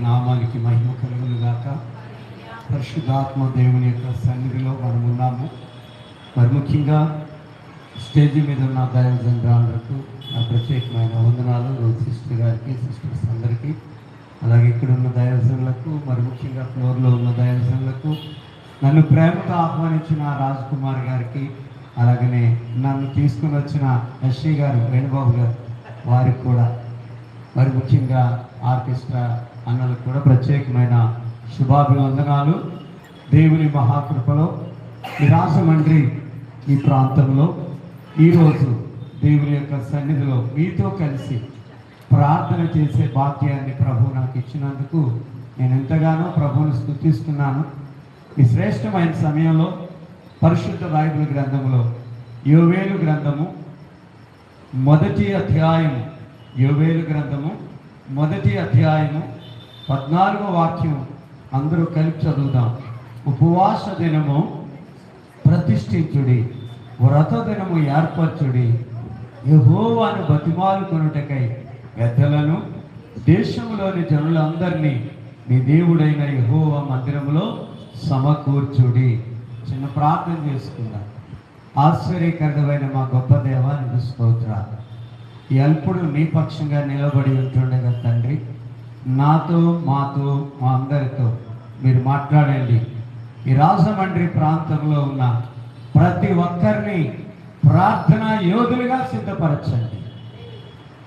నామానికి మహిమ కలుగును గాక. పరిశుద్ధాత్మ దేవుని యొక్క సన్నిధిలో మనం ఉన్నాము. మరి ముఖ్యంగా స్టేజ్ మీద ఉన్న దైవజనులందరికీ నా ప్రత్యేకమైన వందనాలు. రోజు సిస్టర్ గారికి, సిస్టర్స్ అందరికీ, అలాగే ఇక్కడ ఉన్న దైవజనులకు, మరి ముఖ్యంగా ఫ్లోర్లో ఉన్న దైవజనులకు, నన్ను ప్రేమతో ఆహ్వానించిన రాజ్ కుమార్ గారికి, అలాగనే నన్ను తీసుకుని వచ్చిన ఎస్ఐ గారు, వేణుబాబు గారు, వారికి కూడా, మరి ముఖ్యంగా ఆర్కెస్ట్రా అన్నలకు కూడా ప్రత్యేకమైన శుభాభివందనాలు. దేవుని మహాకృపలో ఈ రాజమండ్రి ఈ ప్రాంతంలో ఈరోజు దేవుని యొక్క సన్నిధిలో మీతో కలిసి ప్రార్థన చేసే భాగ్యాన్ని ప్రభు నాకు ఇచ్చినందుకు నేను ఎంతగానో ప్రభువును స్తుతిస్తున్నాను. ఈ శ్రేష్టమైన సమయంలో పరిశుద్ధ బైబిల్ గ్రంథములో యోవేలు గ్రంథము మొదటి అధ్యాయము, యోవేలు గ్రంథము మొదటి అధ్యాయము 14వ వాక్యం అందరూ కలిపి చదువుదాం. ఉపవాస దినము ప్రతిష్ఠించుడి, వ్రత దినము ఏర్పరచుడి, యెహోవాను బతిమాలుకొనుటకై పెద్దలను దేశంలోని జనులందరినీ నీ దేవుడైన యెహోవా మందిరములో సమకూర్చుడి. చిన్న ప్రార్థన చేసుకుందాం. ఆశ్చర్యకరమైన మా గొప్ప దేవానికి స్తోత్రాలు. ఈ అల్పుడు నీ పక్షంగా నిలబడి ఉంటుండగా తండ్రి, నాతో, మాతో, మా అందరితో మీరు మాట్లాడండి. ఈ రాజమండ్రి ప్రాంతంలో ఉన్న ప్రతి ఒక్కరిని ప్రార్థనా యోధులుగా సిద్ధపరచండి.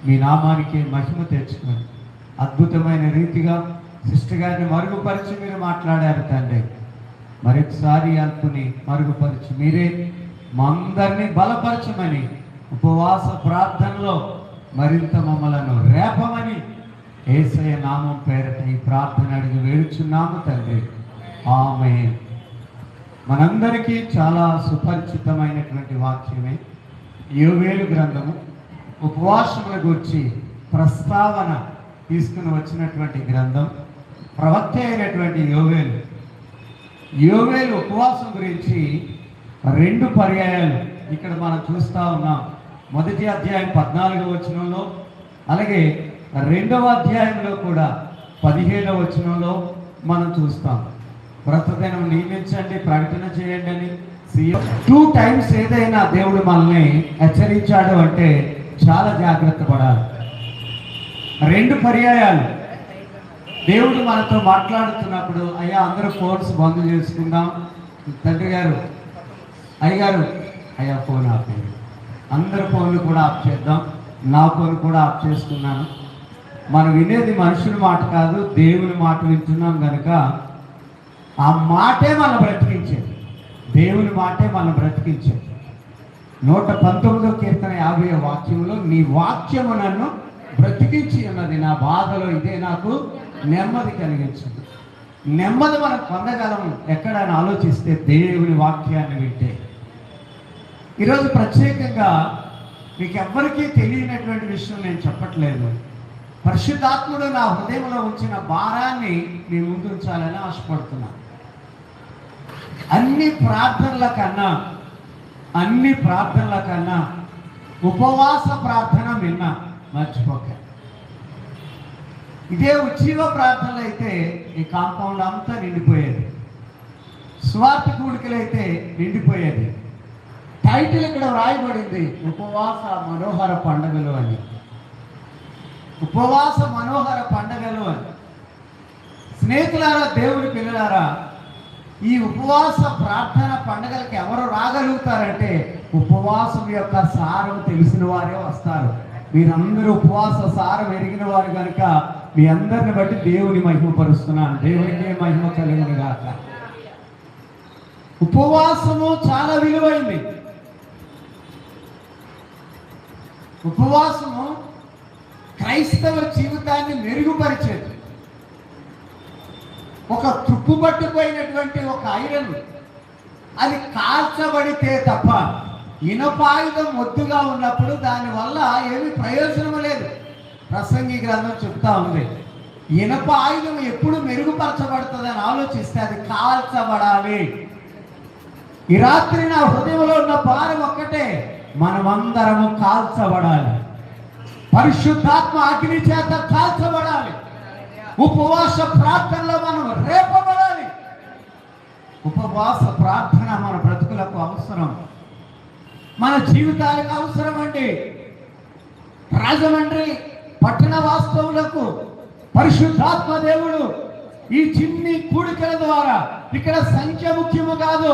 మీ నామానికి మహిమ తెచ్చుకొని అద్భుతమైన రీతిగా సిస్టర్ గారిని మరుగుపరిచి మీరు మాట్లాడారు తండ్రి. మరొకసారి అల్పుని మరుగుపరిచి మీరే మా అందరినీ బలపరచమని, ఉపవాస ప్రార్థనలో మరింత మమ్మలను రేపమని యేసయ్య నామం పేరట ఈ ప్రార్థన అడిగి వేడుచున్నాము తండ్రి. ఆమేన్. మనందరికీ చాలా సుపరిచితమైనటువంటి వాక్యమే యోవేలు గ్రంథము. ఉపవాసముల గురించి ప్రస్తావన తీసుకుని వచ్చినటువంటి గ్రంథం. ప్రవక్త అయినటువంటి యోవేలు ఉపవాసం గురించి 2 పర్యాయాలు ఇక్కడ మనం చూస్తూ ఉన్నాం. మొదటి అధ్యాయం 14వ వచనంలో, అలాగే 2వ అధ్యాయంలో కూడా 17వ వచనంలో మనం చూస్తాం. వ్రతదినం నియమించండి, ప్రకటన చేయండి అని 2 టైమ్స్ ఏదైనా దేవుడు మనల్ని హెచ్చరించాడు అంటే చాలా జాగ్రత్త పడాలి. 2 పర్యాయాలు దేవుడు మనతో మాట్లాడుతున్నప్పుడు, అయ్యా అందరూ ఫోన్స్ బంద్ చేసుకుందాం, తండ్రి గారు, అయ్యగారు, అయ్యా ఫోన్ ఆపేయండి, అందరి ఫోన్లు కూడా ఆఫ్ చేద్దాం, నా ఫోన్ కూడా ఆఫ్ చేసుకున్నాను. మనం వినేది మనుషుల మాట కాదు, దేవుని మాట వింటున్నాం కనుక ఆ మాటే మనం బ్రతికించేది, దేవుని మాటే మనం బ్రతికించేది. 119వ కీర్తన 50వ వాక్యంలో, నీ వాక్యము నన్ను బ్రతికించి ఉన్నది, నా బాధలో ఇదే నాకు నెమ్మది కలిగించింది. నెమ్మది మనం పొందగలము ఎక్కడైనా ఆలోచిస్తే దేవుని వాక్యాన్ని వింటే. ఈరోజు ప్రత్యేకంగా మీకు ఎవ్వరికీ తెలియనటువంటి విషయం నేను చెప్పట్లేదు. పరిశుద్ధాత్ముడు నా హృదయంలో ఉంచిన భారాన్ని మీ ముందు ఉంచాలని ఆశపడుతున్నాను. అన్ని ప్రార్థనల కన్నా ఉపవాస ప్రార్థన విన్నా మర్చిపోక. ఇదే ఉజ్జీవ ప్రార్థనలు అయితే ఈ కాంపౌండ్ అంతా నిండిపోయేది, స్వార్థ కూడికలు అయితే నిండిపోయేది. టైటిల్ ఇక్కడ వ్రాయబడింది, ఉపవాస మనోహర పండుగలు అని. ఉపవాస మనోహర పండుగలు అని. స్నేహితులారా, దేవుని పిల్లలారా, ఈ ఉపవాస ప్రార్థన పండుగలకి ఎవరు రాగలుగుతారంటే ఉపవాసం యొక్క సారం తెలిసిన వారే వస్తారు. మీరందరూ ఉపవాస సారం ఎరిగిన వారు కనుక మీ అందరిని బట్టి దేవుని మహిమపరుస్తున్నాను. దేవునికి మహిమ కలిగిన గాక. ఉపవాసము చాలా విలువైంది. ఉపవాసము క్రైస్తవ జీవితాన్ని మెరుగుపరిచేది. ఒక తుప్పు పట్టుపోయినటువంటి ఒక ఐరన్ అది కాల్చబడితే తప్ప, ఇనపాయుధం మొద్దుగా ఉన్నప్పుడు దానివల్ల ఏమి ప్రయోజనం లేదు. ప్రసంగి గ్రంథం చెప్తా ఉంది, ఇనప ఆయుధం ఎప్పుడు మెరుగుపరచబడుతుంది అని ఆలోచిస్తే అది కాల్చబడాలి. ఈ రాత్రి నా హృదయంలో ఉన్న భారం ఒక్కటే, మనమందరము కాల్చబడాలి. పరిశుద్ధాత్మ అగ్ని చేత కాల్చబడాలి. ఉపవాస ప్రార్థనలో మనం రేపబడాలి. ఉపవాస ప్రార్థన మన బ్రతుకులకు అవసరం, మన జీవితాలకు అవసరం అండి. రాజమండ్రి పట్టణ వాస్తవులకు పరిశుద్ధాత్మ దేవుడు ఈ చిన్ని కూడికల ద్వారా, ఇక్కడ సంఖ్య ముఖ్యము కాదు,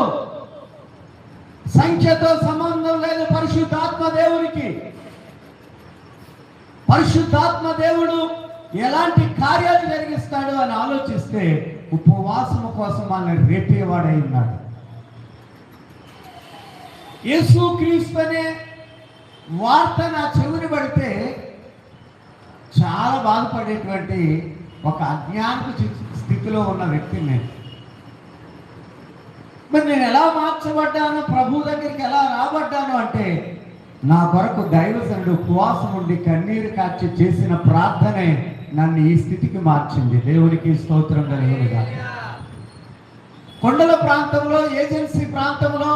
సంఖ్యతో సంబంధం లేదు. పరిశుద్ధాత్మ దేవుడికి, పరిశుద్ధాత్మ దేవుడు ఎలాంటి కార్యాలు జరిగిస్తాడు అని ఆలోచిస్తే ఉపవాసము కోసం మనల్ని రేపేవాడై ఉన్నాడు. యేసుక్రీస్తు అనే వార్త నా చెవిని పడితే చాలా బాధపడేటువంటి ఒక అజ్ఞానపు స్థితిలో ఉన్న వ్యక్తిని నేను. మరి నేను ఎలా మార్చబడ్డాను, ప్రభు దగ్గరికి ఎలా రాబడ్డాను అంటే, నా కొరకు దైవజనుడు ఉపవాసం ఉండి కన్నీరు కార్చి చేసిన ప్రార్థనే నన్ను ఈ స్థితికి మార్చింది. దేవునికి స్తోత్రం కలుగునుగా. కొండల ప్రాంతంలో, ఏజెన్సీ ప్రాంతంలో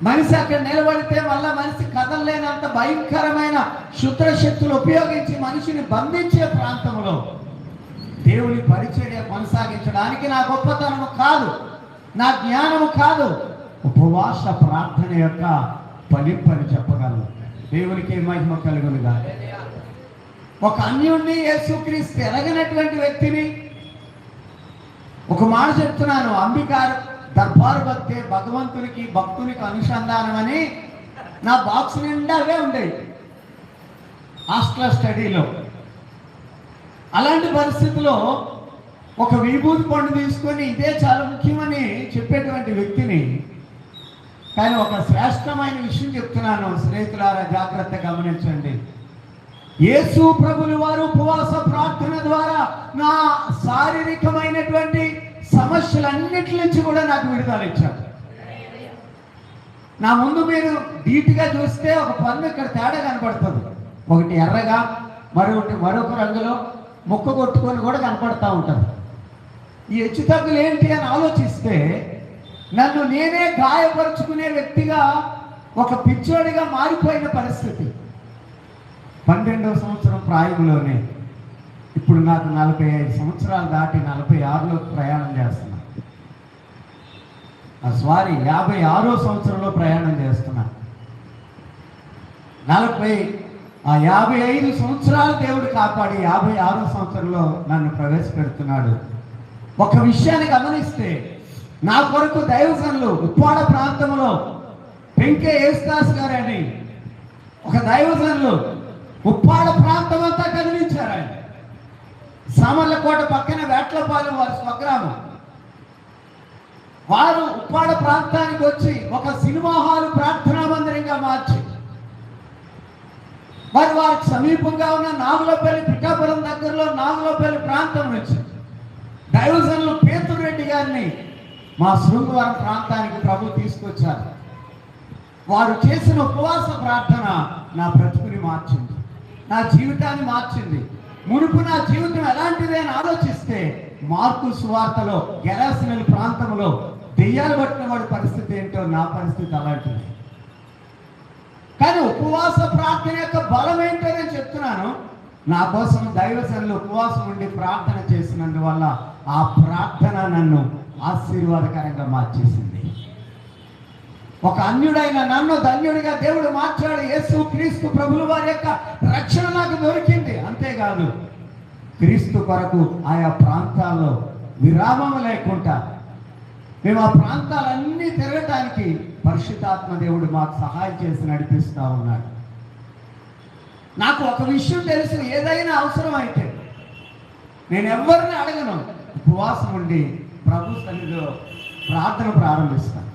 మనిషి అక్కడ నిలబడితే మళ్ళా మనిషి కదలలేనంత భయంకరమైన శుద్ర శక్తులు ఉపయోగించి మనిషిని బంధించే ప్రాంతంలో దేవుని పరిచర్య కొనసాగించడానికి నా గొప్పతనము కాదు, నా జ్ఞానము కాదు, ఉపవాస ప్రార్థన యొక్క ఫలింపని చెప్పగలను. దేవునికి మహిమ కలుగునుగా. ఒక అన్యుణ్ణి యేసుక్రీస్తు ఎరగనటువంటి వ్యక్తిని, ఒక మాట చెప్తున్నాను, అంబికార్ దర్బారు భక్తే భగవంతునికి భక్తునికి అనుసంధానం అని నా బాక్స్ నిండా అవే ఉండేవి హాస్టల్ స్టడీలో. అలాంటి పరిస్థితిలో ఒక విభూతి పండు తీసుకొని ఇదే చాలా ముఖ్యమని చెప్పేటువంటి వ్యక్తిని, కానీ ఒక శ్రేష్టమైన విషయం చెప్తున్నాను స్నేహితులారా, జాగ్రత్త గమనించండి. యేసు ప్రభులు వారు ఉపవాస ప్రార్థన ద్వారా నా శారీరకమైనటువంటి సమస్యలన్నిటి నుంచి కూడా నాకు విడుదల ఇచ్చారు. నా ముందు మీరు నీట్గా చూస్తే ఒక పన్ను ఇక్కడ తేడా కనపడుతుంది, ఒకటి ఎర్రగా మరొక రంగులో ముక్క కొట్టుకొని కూడా కనపడతా ఉంటారు. ఈ హెచ్చుతగ్గులు ఏంటి అని ఆలోచిస్తే నన్ను నేనే గాయపరుచుకునే వ్యక్తిగా, ఒక పిచ్చోడిగా మారిపోయిన పరిస్థితి. 12వ సంవత్సరం ప్రాయంలోనే, ఇప్పుడు నాకు 45 సంవత్సరాలు దాటి 46లోకి ప్రయాణం చేస్తున్నా. 56వ సంవత్సరంలో ప్రయాణం చేస్తున్నా. 55 సంవత్సరాలు దేవుడు కాపాడి 56వ సంవత్సరంలో నన్ను ప్రవేశపెడుతున్నాడు. ఒక విషయాన్ని గమనిస్తే, నా కొరకు దైవజనులు ఉప్పాడ ప్రాంతంలో పెంకే యేసుదాస్ గారని ఒక దైవజనులు ఉప్పాడ ప్రాంతం అంతా కదిలించారు. ఆయన సామర్లకోట పక్కన వేట్లపాలెం వారి స్వగ్రామం. వారు ఉప్పాడ ప్రాంతానికి వచ్చి ఒక సినిమా హాలు ప్రార్థనా మందిరంగా మార్చి, వారికి సమీపంగా ఉన్న నాగులపల్లి, పిఠాపురం దగ్గరలో నాగులపల్లి ప్రాంతం నుంచి దైవజనులు పేతురు రెడ్డి గారిని మా శృంగవరం ప్రాంతానికి ప్రభు తీసుకొచ్చారు. వారు చేసిన ఉపవాస ప్రార్థన నా బ్రతుకుని మార్చింది, నా జీవితాన్ని మార్చింది. మునుపు నా జీవితం ఎలాంటిది అని ఆలోచిస్తే, మార్కు సువార్తలో గెరాసినల్ ప్రాంతంలో దెయ్యాలు పట్టిన వాడి పరిస్థితి ఏంటో నా పరిస్థితి అలాంటిది. కానీ ఉపవాస ప్రార్థన యొక్క బలం ఏంటో నేను చెప్తున్నాను. నా కోసం దైవజనులు ఉపవాసం ఉండి ప్రార్థన చేసినందువల్ల ఆ ప్రార్థన నన్ను ఆశీర్వాదకరంగా మార్చేసింది. ఒక అన్యుడైన నన్ను ధన్యుడిగా దేవుడు మార్చాడు. యేసు క్రీస్తు ప్రభుల వారి యొక్క రక్షణ నాకు దొరికింది. అంతేకాదు, క్రీస్తు కొరకు ఆయా ప్రాంతాల్లో విరామం లేకుండా మేము ఆ ప్రాంతాలన్నీ తిరగటానికి పరిశుద్ధాత్మ దేవుడు మాకు సహాయం చేసి నడిపిస్తూ ఉన్నాడు. నాకు ఒక విషయం తెలుసు, ఏదైనా అవసరం అయితే నేను ఎవరిని అడగను, ఉపవాసం ఉండి ప్రభు సన్నిధిలో ప్రార్థన ప్రారంభిస్తాను.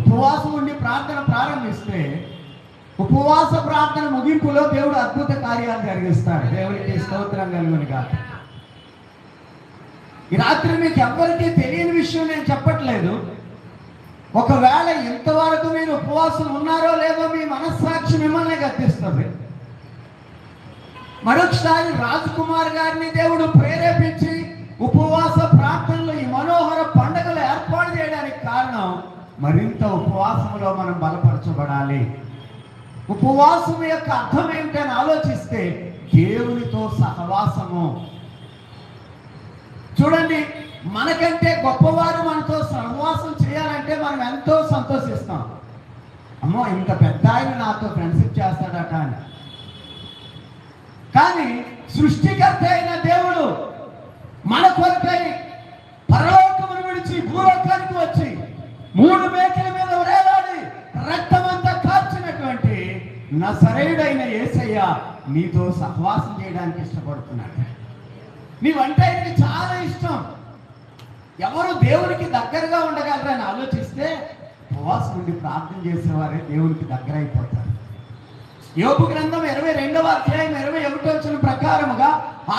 ఉపవాసం ఉండి ప్రార్థన ప్రారంభిస్తే ఉపవాస ప్రార్థన ముగింపులో దేవుడు అద్భుత కార్యాలు జరిగిస్తాడు. దేవుడికి స్తోత్రం కలుగునుగా. ఈ రాత్రి మీకు ఎవరికీ తెలియని విషయం నేను చెప్పట్లేదు. ఒకవేళ ఇంతవరకు మీరు ఉపవాసం ఉన్నారో లేదో మీ మనస్సాక్షి మిమ్మల్ని గద్దిస్తుంది. మరొకసారి రాజ్ కుమార్ గారిని దేవుడు ప్రేరేపించి ఉపవాస ప్రార్థనలు, ఈ మనోహర పండుగలు ఏర్పాటు చేయడానికి కారణం, మరింత ఉపవాసంలో మనం బలపరచబడాలి. ఉపవాసం యొక్క అర్థం ఏమిటని ఆలోచిస్తే, దేవునితో సహవాసము, చూడండి, మనకంటే గొప్పవారు మనతో సహవాసం చేయాలంటే మనం ఎంతో సంతోషిస్తాం. అమ్మో, ఇంత పెద్ద ఆయన నాతో ఫ్రెండ్షిప్ చేస్తాడట అని. కానీ సృష్టికర్త అయిన దేవుడు మన కొరకై పరలోకమును విడిచి భూలోకానికి వచ్చి 3 మేకల మీద వేలాడి రక్తమంతా కార్చినటువంటి నజరేయుడైన యేసయ్య నీతో సహవాసం చేయడానికి ఇష్టపడుతున్నాడు. నీవంటే ఆయనకి చాలా ఇష్టం. ఎవరు దేవునికి దగ్గరగా ఉండగలరని ఆలోచిస్తే ఉపవాసం ఉండి ప్రార్థన చేసేవారే దేవునికి దగ్గర అయిపోతారు. యోబు గ్రంథం 22వ అధ్యాయం 21వ వచనం ప్రకారముగా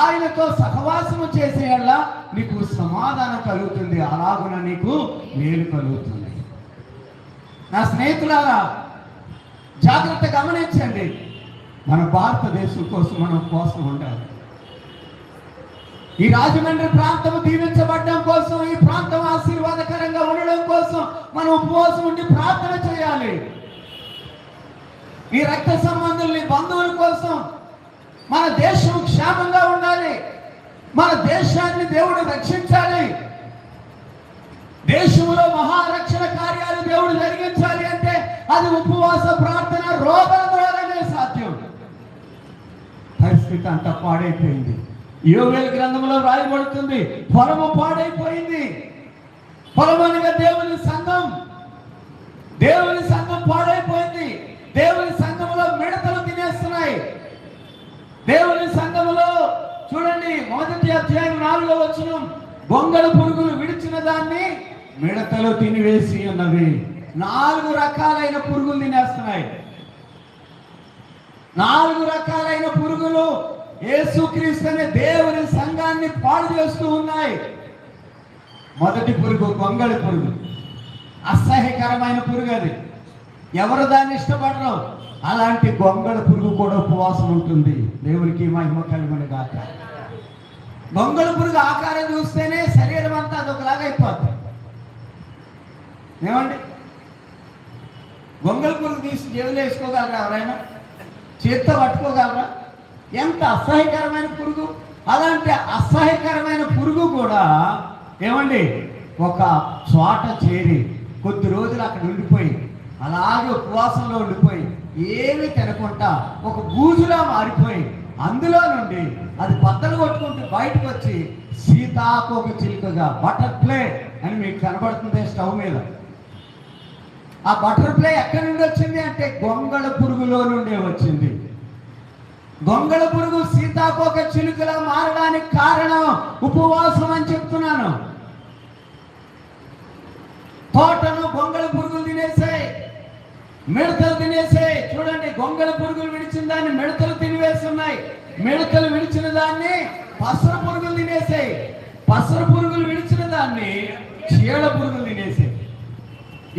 ఆయనతో సహవాసము చేసేయళ్ళ నీకు సమాధానం కలుగుతుంది, అలాగున నీకు మేలు కలుగుతుంది. నా స్నేహితులారా, జాగ్రత్త గమనించండి. మన భారతదేశం కోసం మనం ఉపవాసం ఉండాలి. ఈ రాజమండ్రి ప్రాంతం దీవించబడడం కోసం, ఈ ప్రాంతం ఆశీర్వాదకరంగా ఉండడం కోసం మనం ఉపవాసం ఉండి ప్రార్థన చేయాలి. ఈ రక్త సంబంధుల్ని బంధువుల కోసం మన దేశం క్షేమంగా ఉండాలి. మన దేశాన్ని దేవుడు రక్షించాలి. దేశంలో మహారక్షణ కార్యాలు దేవుడు జరిగించాలి అంటే అది ఉపవాస ప్రార్థన రోగల ద్వారానే సాధ్యం. పరిస్థితి అంతా పాడైపోయింది. యోవేలు గ్రంథంలో రాయబడుతుంది, పొలము పాడైపోయింది. పొలం అనగా దేవుని సంఘం. దేవుని సంఘం పాడైపోయింది. దేవుని సంఘములో మిడతలు తినేస్తున్నాయి. దేవుని సంఘములో చూడండి, 1వ అధ్యాయం 4వ వచనం, గొంగళ పురుగులు విడిచిన దాన్ని మిడతలు తినివేసి ఉన్నవి. 4 రకాలైన పురుగులు తినేస్తున్నాయి. 4 రకాలైన పురుగులు యేసుక్రీస్తు అనే దేవుని సంఘాన్ని పాడు చేస్తూ ఉన్నాయి. మొదటి పురుగు గొంగళ పురుగు. అసహ్యకరమైన పురుగు అది. ఎవరు దాన్ని ఇష్టపడరు. అలాంటి గొంగళ పురుగు కూడా ఉపవాసం ఉంటుంది. దేవునికి మహిమ కలుగును గాక. గొంగళ పురుగు ఆకారం చూస్తేనే శరీరం అంతా అదొకలాగా అయిపోతుంది. ఏమండి, గొంగళ పురుగు తీసి జేబులో వేసుకోగలరా? ఎవరైనా చేత్తో పట్టుకోగలరా? ఎంత అసహ్యకరమైన పురుగు. అలాంటి అసహ్యకరమైన పురుగు కూడా ఏమండి ఒక చోట చేరి కొద్ది రోజులు అక్కడ ఉండిపోయి అలాగే ఉపవాసంలో ఉండిపోయి ఏమీ తినకుండా ఒక బూజులా మారిపోయి అందులో నుండి అది బద్దలు కొట్టుకుంటూ బయటకు వచ్చి సీతాకోక చిలుకగా బటర్ఫ్లై అని మీకు కనబడుతుంది స్టవ్ మీద. ఆ బటర్ఫ్లై ఎక్కడి నుండి వచ్చింది అంటే గొంగళ పురుగులో నుండే వచ్చింది. గొంగళ పురుగు సీతాకోక చిలుకలా మారడానికి కారణం ఉపవాసం అని చెప్తున్నాను. తోటను గొంగళ పురుగులు తినేసాయి, మిడతలు తినేసాయి. చూడండి, గొంగళ పురుగులు విడిచిన దాన్ని మిడతలు తినివేస్తున్నాయి. మిడతలు విడిచిన దాన్ని పసర పురుగులు తినేసాయి. పసర పురుగులు విడిచిన దాన్ని చీడ పురుగులు తినేసాయి.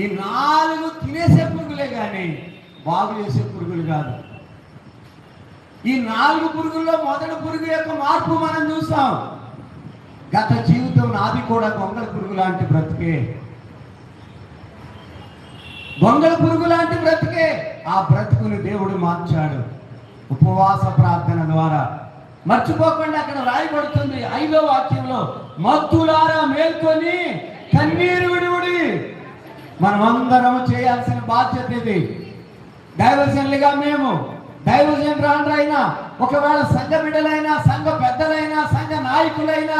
ఈ 4 తినేసే పురుగులే కానీ బాగు చేసే పురుగులు కాదు. ఈ 4 పురుగుల్లో మొదటి పురుగు యొక్క మార్పు మనం చూసాం. గత జీవితం నాది కూడా గొంగళ పురుగు లాంటి బ్రతికే. గొంగళ పురుగు లాంటి బ్రతికే. ఆ బ్రతుకుని దేవుడు మార్చాడు ఉపవాస ప్రార్థన ద్వారా. మర్చిపోకుండా అక్కడ రాయబడుతుంది 5వ వాక్యంలో, మత్తులారా మేల్కొని కన్నీరు విడివుడి. మనమందరం చేయాల్సిన బాధ్యత ఇది. దైవజనులుగా మేము, దైవజనులైనా, ఒకవేళ సంఘ బిడ్డలైనా, సంఘ పెద్దలైనా, సంఘ నాయకులైనా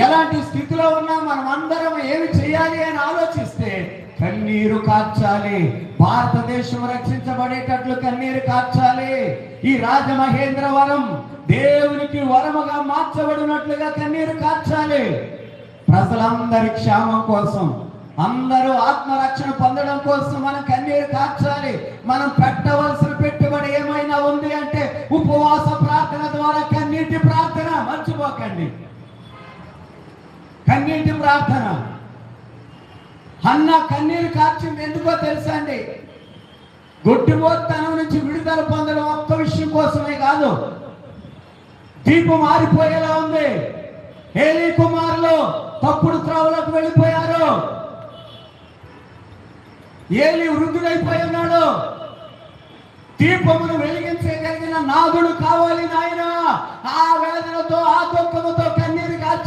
ఎలాంటి స్థితిలో ఉన్నా మనం అందరం ఏమి చేయాలి అని ఆలోచిస్తే కన్నీరు కార్చాలి. భారతదేశం రక్షించబడేటట్లు కన్నీరు కార్చాలి. ఈ రాజమహేంద్రవరం దేవునికి వరముగా మార్చబడినట్లుగా కన్నీరు కార్చాలి. ప్రజలందరి క్షేమం కోసం, అందరూ ఆత్మరక్షణ పొందడం కోసం మనం కన్నీరు కార్చాలి. మనం పెట్టవలసిన పెట్టుబడి ఏమైనా ఉంది అంటే ఉపవాస ప్రార్థన ద్వారా కన్నీటి ప్రార్థన. మర్చిపోకండి, కన్నీటి ప్రార్థన. హన్నా కన్నీరు కార్చింది ఎందుకో తెలుసా అండి? గొడ్డిమోత్తనం నుంచి విడుదల పొందడం ఒక్క విషయం కోసమే కాదు. దీపం మారిపోయేలా ఉంది. ఏలీ కుమారులు తప్పుడు త్రోవలకు వెళ్ళిపోయారు. ఏలీ వృద్ధుడైపోయి ఉన్నాడు. దీపమును వెలిగించగలిగిన నాదుడు కావాలి నాయన. ఆ వేదనతో, ఆ దుఃఖముతో కన్నీరు కార్చి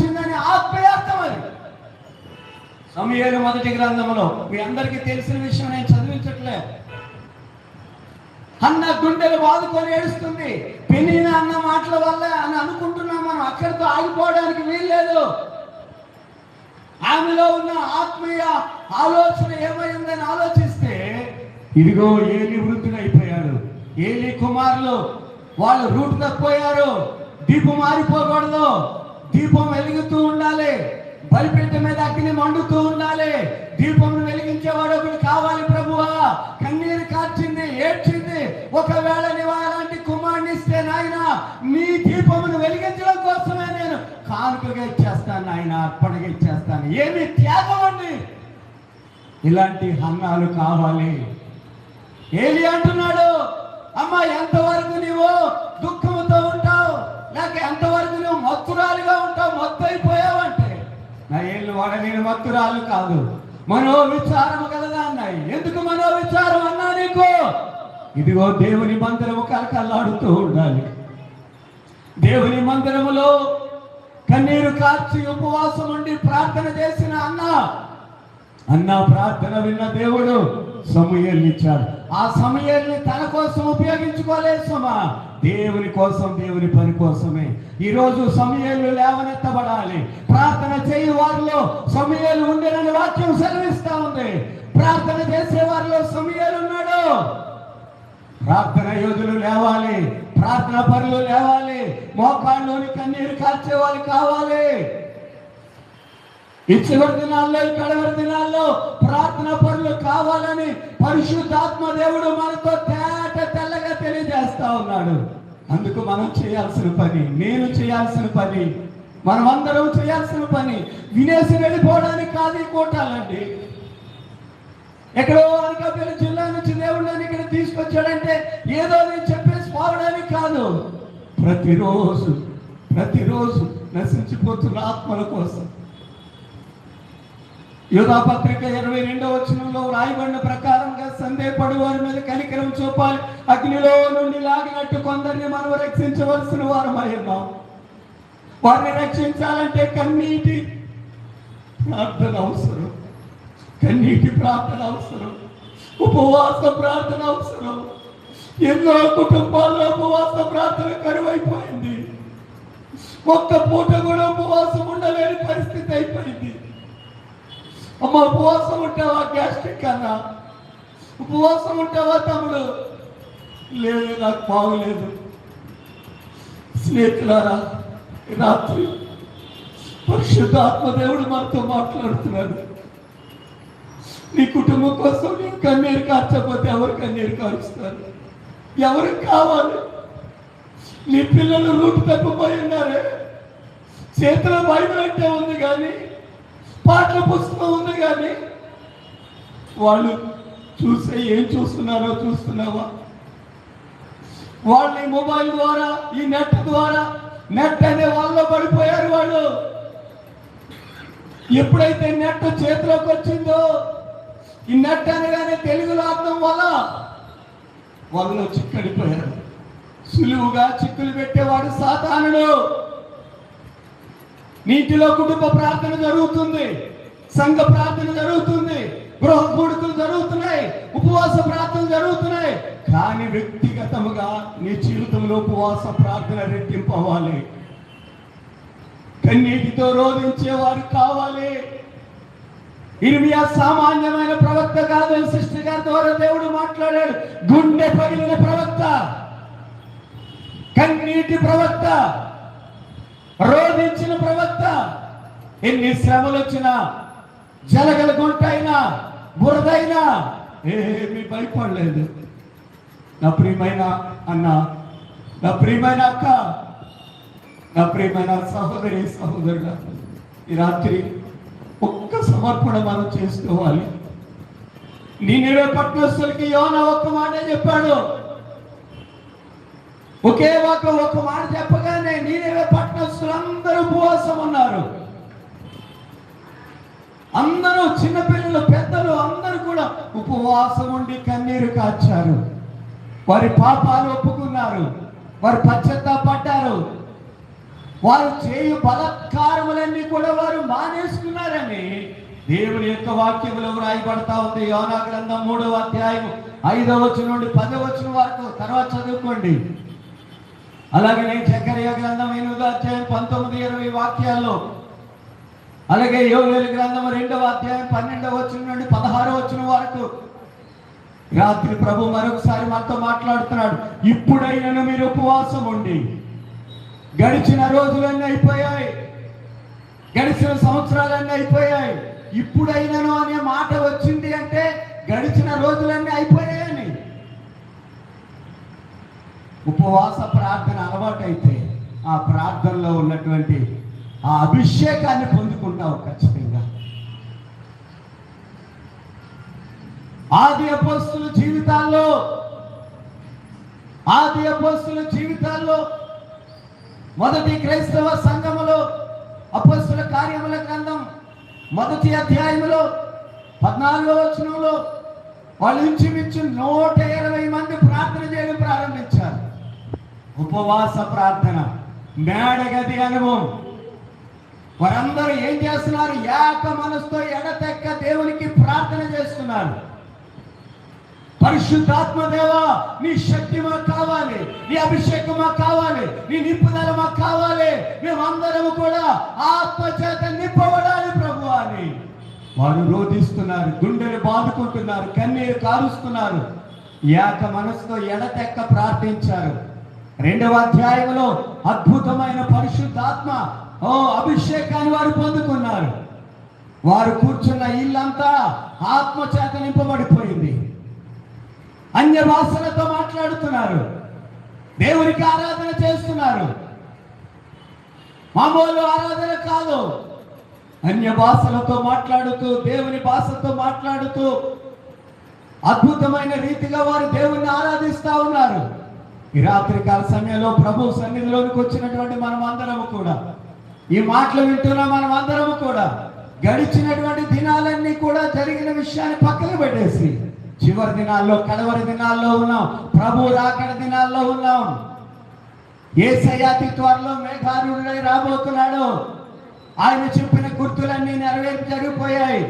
సమూయేలు మొదటి గ్రంథంలో మీ అందరికీ తెలిసిన విషయం నేను చదివించట్లే. అన్న గుండెలు బాదుకొని ఏడుస్తుంది. పెనినా అన్న మాటల వల్ల అని అనుకుంటున్నాం మనం. అక్కడితో ఆగిపోవడానికి వీల్లేదు. ఆమెలో ఉన్న ఆత్మీయ ఆలోచన ఏమైందని ఆలోచిస్తే, ఇదిగో ఏలి వృద్ధుడైపోయాడు. ఏలి కుమారులు వాళ్ళు రూట్ తప్పిపోయారు. దీపం మారిపోకూడదు, దీపం వెలుగుతూ ఉండాలి, బలిపీఠ మీద అగ్ని మండుతూ ఉండాలి. దీపం వెలిగించేవాడు ఒకడు కావాలి ప్రభువా. కన్నీరు కార్చింది, ఏడ్చింది. ఒకవేళ నీవు అలాంటి కుమారుని ఇస్తే నాయన, నీ దీపమును వెలిగించడం కోసమే నేను కానుకగా ఇచ్చేస్తాను నాయన, అర్పణగా ఇచ్చేస్తాను. ఏమి త్యాగం అండి! ఇలాంటి హన్నాలు కావాలి. ఏలి అంటున్నాడు, అమ్మ ఎంతవరకు నీవు దుఃఖంతో ఉంటావు, లేక ఎంతవరకు నువ్వు మత్తురాలుగా ఉంటావు, మత్తు అయిపోయావంటే, నా ఏళ్ళు వాడ నేను మత్తురాలు కాదు, మనోవిచారము కలదా అన్నాయి. ఎందుకు మనోవిచారం అన్నా నీకు? ఇదిగో దేవుని మందిరము కలకల్లాడుతూ ఉండాలి. దేవుని మందిరములో కన్నీరు కార్చి ఉపవాసం ఉండి ప్రార్థన చేసిన అన్న ప్రార్థన విన్న దేవుడు సమూయేలుని ఇచ్చాడు. ఆ సమూయేలుని తన కోసం ఉపయోగించుకోలేదు సుమా, దేవుని కోసం, దేవుని పని కోసమే. ఈరోజు సమూయేలు లేవనెత్తబడాలి. ప్రార్థన చేయు వారిలో సమూయేలు ఉండేనని వాక్యం సెలవిస్తా ఉంది. ప్రార్థన చేసే వారిలో సమూయేలు ఉన్నాడు. ప్రార్థన యోధులు లేవాలి, ప్రార్థన పరులు లేవాలి, మోకాళ్ళలోని కన్నీరు కార్చే వాళ్ళు కావాలి. ఈ చివరి దినాల్లో, ఈ కడవరి దినాల్లో ప్రార్థన పరులు కావాలని పరిశుద్ధాత్మ దేవుడు మనతో తెల్లగా తెలియజేస్తా ఉన్నాడు. అందుకు మనం చేయాల్సిన పని, నేను చేయాల్సిన పని, మనమందరం చేయాల్సిన పని వినేసి వెళ్ళిపోవడానికి కాదు ఈ కూటాలండి. ఎక్కడో అనకాపల్లి జిల్లా నుంచి దేవుడిని ఇక్కడ తీసుకొచ్చాడంటే ఏదో నేను చెప్పేసి పోవడానికి కాదు. ప్రతిరోజు నశించిపోతున్న ఆత్మల కోసం. యోధా పత్రిక 22వ వచనంలో రాయబడిన ప్రకారంగా సందేహపడు వారి మీద కనికరం చూపాలి, అగ్నిలో నుండి లాగినట్టు కొందరిని మనం రక్షించవలసిన వారమై ఉన్నాం. వారిని రక్షించాలంటే కన్నీటి ప్రార్థన అవసరం, కన్నీటి ప్రార్థన అవసరం, ఉపవాస ప్రార్థన అవసరం. ఎన్నో కుటుంబాల్లో ఉపవాస ప్రార్థన కరువైపోయింది. ఒక్క పూట కూడా ఉపవాసం ఉండలేని పరిస్థితి అయిపోయింది. అమ్మ ఉపవాసం ఉంటావా గ్యాస్ట్రిక్ అన్నా, ఉపవాసం ఉంటావా తమ్ముడు, లేదు నాకు బాగులేదు. స్నేహితులారా, రాత్రి పరిశుద్ధాత్మ దేవుడు మనతో మాట్లాడుతున్నాడు. నీ కుటుంబం కోసం నీ కన్నీరు కార్చకపోతే ఎవరు కన్నీరు కారుస్తారు? ఎవరు కావాలి? నీ పిల్లలు రూటు తప్పిపోయి ఉన్నారే. చేతిలో బైబిల్ అంటే ఉంది కానీ, పాటల పుస్తకం ఉంది కానీ, వాళ్ళు చూసే ఏం చూస్తున్నారో చూస్తున్నావా? వాళ్ళు ఈ మొబైల్ ద్వారా, ఈ నెట్ ద్వారా, నెట్ అనే వాళ్ళలో పడిపోయారు. వాళ్ళు ఎప్పుడైతే నెట్ చేతిలోకి వచ్చిందో, ఈ నెట్ అనగానే తెలుగులో అర్థం వల్ల వాళ్ళు చిక్కడిపోయారు. సులువుగా చిక్కులు పెట్టేవాడు సాతానుడు. నీటిలో కుటుంబ ప్రార్థన జరుగుతుంది, సంఘ ప్రార్థన జరుగుతుంది, గృహ కూడుకులు జరుగుతున్నాయి, ఉపవాస ప్రార్థన జరుగుతున్నాయి. కానీ వ్యక్తిగతముగా నీ జీవితంలో ఉపవాస ప్రార్థన రెట్టింపు అవ్వాలి. కన్నీటితో రోధించేవారు కావాలి. ఇర్మియా సామాన్యమైన ప్రవక్త కాదు. సృష్టి గారి ద్వారా దేవుడు మాట్లాడాడు. గుండె పగిలిన ప్రవక్త, కన్నీటి ప్రవక్త, రోధించిన ప్రవక్త. ఎన్ని శ్రమలు వచ్చినా, జలగల గుంటైనా, బురదైనా ఏమీ భయపడలేదు. నా ప్రియమైన అన్న, నా ప్రియమైన అక్క, నా ప్రియమైన సహోదరి సహోదరుడు, ఈ రాత్రి ఒక్క సమర్పణ మనం చేసుకోవాలి. నీనెవే పట్టణస్తులకి యోనా ఒక్క మాటే చెప్పాడు. ఒకే ఒక్క మాట చెప్పగానే నీనెవే పట్టణస్తులు అందరూ ఉపవాసం ఉన్నారు. అందరూ, చిన్నపిల్లలు, పెద్దలు అందరూ కూడా ఉపవాసం ఉండి కన్నీరు కార్చారు. వారి పాపాలు ఒప్పుకున్నారు, వారు పశ్చాత్తాపడ్డారు. వారు చేయు బలత్కారములన్నీ కూడా వారు మానేసుకున్నారని దేవుని యొక్క వాక్యములో వ్రాయబడతా ఉంది. యోనా గ్రంథం 3వ అధ్యాయం 5వ వచనం నుండి 10వ వచనం వరకు తర్వాత చదువుకోండి. అలాగే జకర్యా గ్రంథం 8వ అధ్యాయం 19-20 వాక్యాల్లో, అలాగే యోవేలు గ్రంథం 2వ అధ్యాయం 12వ వచనం నుండి 16వ వచనం వరకు రాత్రి ప్రభు మరొకసారి మనతో మాట్లాడుతున్నాడు. ఇప్పుడైనను మీరు ఉపవాసం ఉండి, గడిచిన రోజులన్నీ అయిపోయాయి, గడిచిన సంవత్సరాలన్నీ అయిపోయాయి, ఇప్పుడైనను అనే మాట వచ్చింది అంటే గడిచిన రోజులన్నీ అయిపోయాయని. ఉపవాస ప్రార్థన అలవాటైతే ఆ ప్రార్థనలో ఉన్నటువంటి ఆ అభిషేకాన్ని పొందుకుంటావు ఖచ్చితంగా. ఆది అపోస్తుల జీవితాల్లో మొదటి క్రైస్తవ సంఘములో అపోస్తుల కార్యముల గ్రంథం 1వ అధ్యాయంలో 14వ వచనంలో వాళ్ళు ఇంచుమించు 120 మంది ప్రార్థన చేయడం ప్రారంభించారు. ఉపవాస ప్రార్థన, మేడగది అనుభవం. వారందరూ ఏం చేస్తున్నారు? ఏక మనసుతో ఎడతెక్క దేవునికి ప్రార్థన చేస్తున్నారు. పరిశుద్ధాత్మ దేవా, నీ శక్తి మాకు కావాలి, నీ అభిషేకం మాకు కావాలి, నీ నింపుదల మాకు కావాలి, మేమందరము కూడా ఆత్మ చేత నింపబడాలి ప్రభు అని వారు రోధిస్తున్నారు, గుండెలు బాదుకుంటున్నారు, కన్నీరు కారుస్తున్నారు. ఏక మనసుతో ఎడతెక్క ప్రార్థించారు. 2వ అధ్యాయంలో అద్భుతమైన పరిశుద్ధాత్మ అభిషేకాన్ని వారు పొందుకున్నారు. వారు కూర్చున్న ఇల్లంతా ఆత్మ చేత నింపబడిపోయింది. అన్య భాషలతో మాట్లాడుతున్నారు, దేవునికి ఆరాధన చేస్తున్నారు. మామూలు ఆరాధన కాదు, అన్య భాషలతో మాట్లాడుతూ, దేవుని భాషతో మాట్లాడుతూ అద్భుతమైన రీతిగా వారు దేవుణ్ణి ఆరాధిస్తూ ఉన్నారు. ఈ రాత్రికాల సమయంలో ప్రభు సన్నిధిలోనికి వచ్చినటువంటి మనం అందరము కూడా, ఈ మాటలు వింటున్న మనం అందరము కూడా గడిచినటువంటి దినాలన్నీ కూడా జరిగిన విషయాన్ని పక్కన పెట్టేసి చివరి దినాల్లో, కడవరి దినాల్లో ఉన్నాం, ప్రభు రాకడ దినాల్లో ఉన్నాం. యేసయ్య అతి త్వరలో మేఘారూఢుడై రాబోతున్నాడు. ఆయన చెప్పిన గుర్తులన్నీ నెరవేర్పు జరిగిపోయాయి.